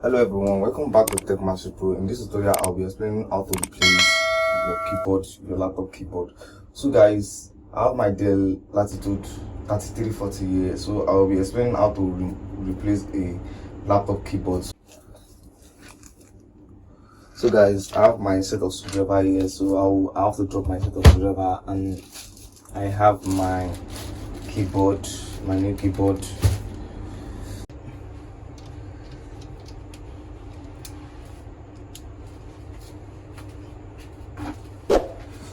Hello everyone, welcome back to Tech Master Pro. In this tutorial, I'll be explaining how to replace your keyboard, your laptop keyboard. So guys, I have my Dell Latitude 3340 here, so I'll be explaining how to replace a laptop keyboard. So guys, I have my set of screwdriver here, so I have to drop my set of screwdriver, and I have my keyboard, my new keyboard.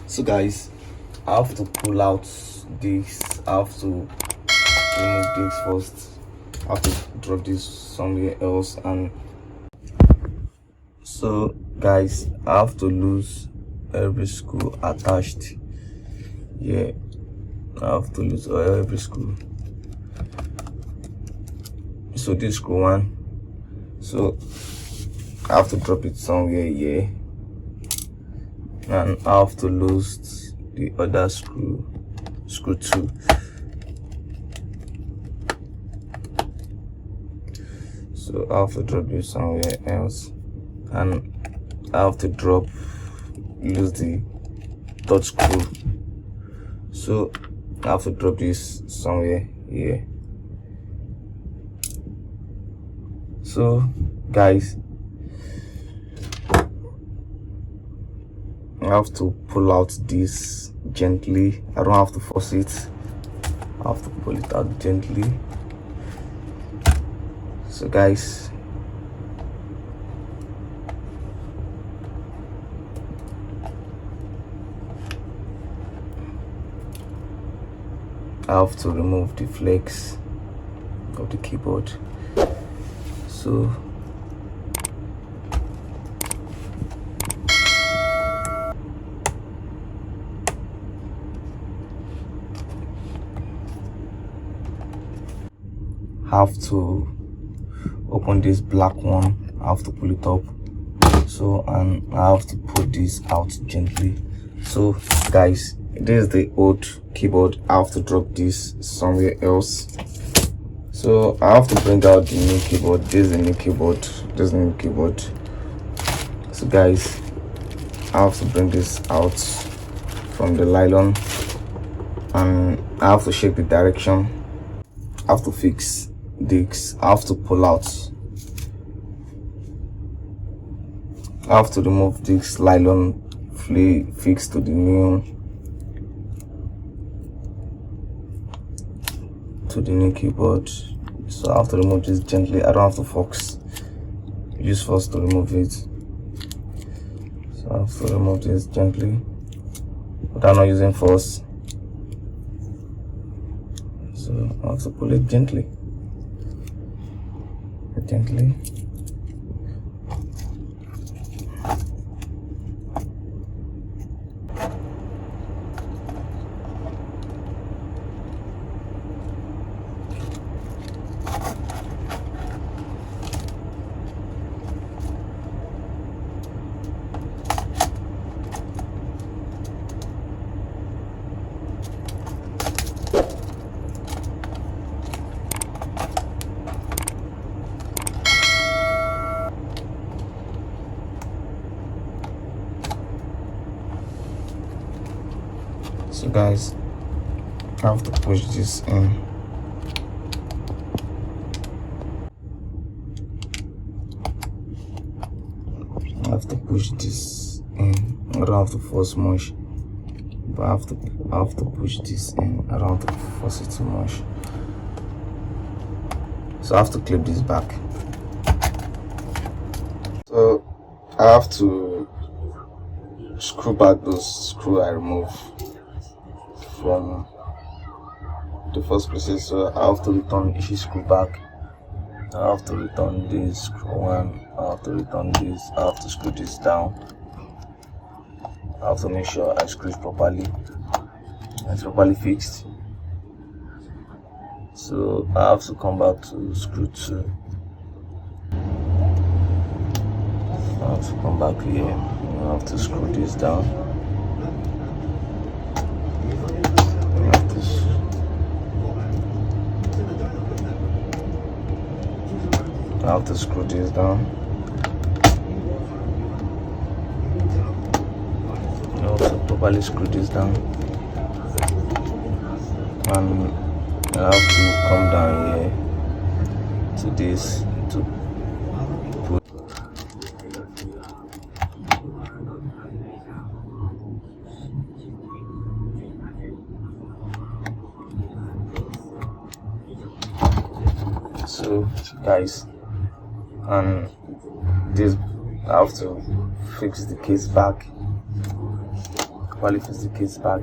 So guys, I have to pull out this. I have to remove this first. I have to drop this somewhere else, and so guys, I have to lose every screw attached. Yeah, I have to lose every screw. So this screw one, so I have to drop it somewhere here, and I have to lose the other screw two. So I have to drop this somewhere else, and I have to lose the third screw. So I have to drop this somewhere here. So guys, I have to pull out this gently. I don't have to force it. I have to pull it out gently. So guys, I have to remove the flex of the keyboard. So have to open this black one. I have to pull it up, so, and I have to put this out gently. So guys, this is the old keyboard. I have to drop this somewhere else. So I have to bring out the new keyboard. This is the new keyboard. This is the new keyboard. So guys, I have to bring this out from the nylon, and I have to check the direction. I have to fix this. I have to pull out. I have to remove this nylon fixed to the new keyboard. So I have to remove this gently. I don't have to force. Use force to remove it. So I have to remove this gently without not using force. So I have to pull it gently. Gently. So guys, I have to push this in. I have to push this in. I don't have to force much, but I have to push this in. I don't have to force it too much. So I have to clip this back. So I have to screw back those screws I removed from the first places. So I have to return each screw back. I have to return this screw one. I have to return this. I have to screw this down. I have to make sure I screw it properly. It's properly fixed. So I have to come back to screw two. I have to come back here. I have to screw this down. I have to screw this down. properly screw this down, and I have to come down here to this to put. So guys, and this I have to fix the case back, properly fix the case back.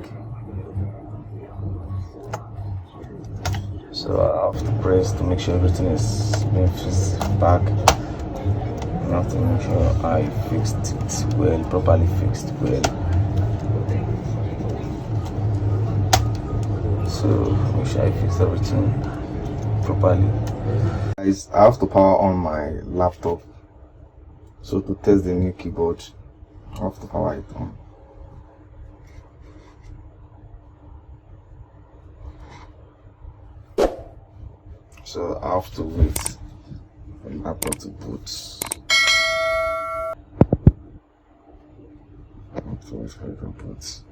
So I have to press to make sure everything is being fixed back. I have to make sure I fixed it well, properly fixed well. So make sure I fix everything properly. Guys, I have to power on my laptop. So to test the new keyboard, I have to power it on. So I have to wait for the laptop to boot. I have to wait for it to boot.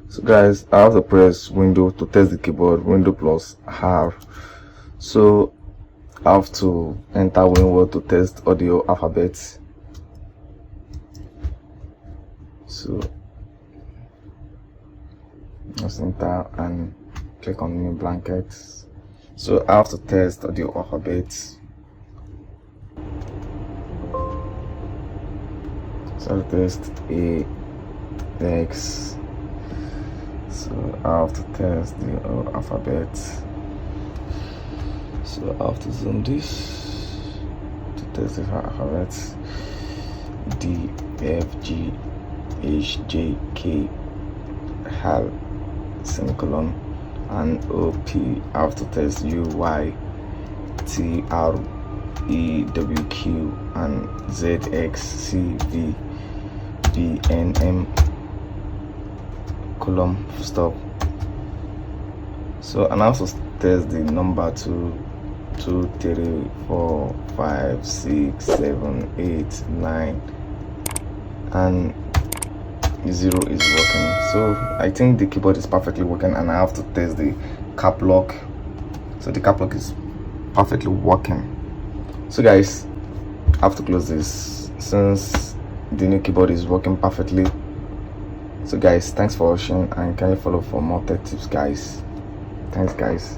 So guys, I have to press window to test the keyboard, window plus R. So I have to enter window to test audio alphabets. So just enter and click on new blanket. So I have to test audio alphabets. So I test A, X. So I have to test the alphabet. So I have to zoom this to test the alphabet. D, F, G, H, J, K, L, semicolon, and O, P. I have to test U, Y, T, R, E, W, Q, and Z, X, C, V, B, N, M, column, stop. So and I also test the number 2, 2, 3, 4, 5, 6, 7, 8, 9, and 0 is working. So I think the keyboard is perfectly working, and I have to test the cap lock. So the cap lock is perfectly working. So guys, I have to close this since the new keyboard is working perfectly. So guys, thanks for watching, and can you follow for more tech tips guys. Thanks guys.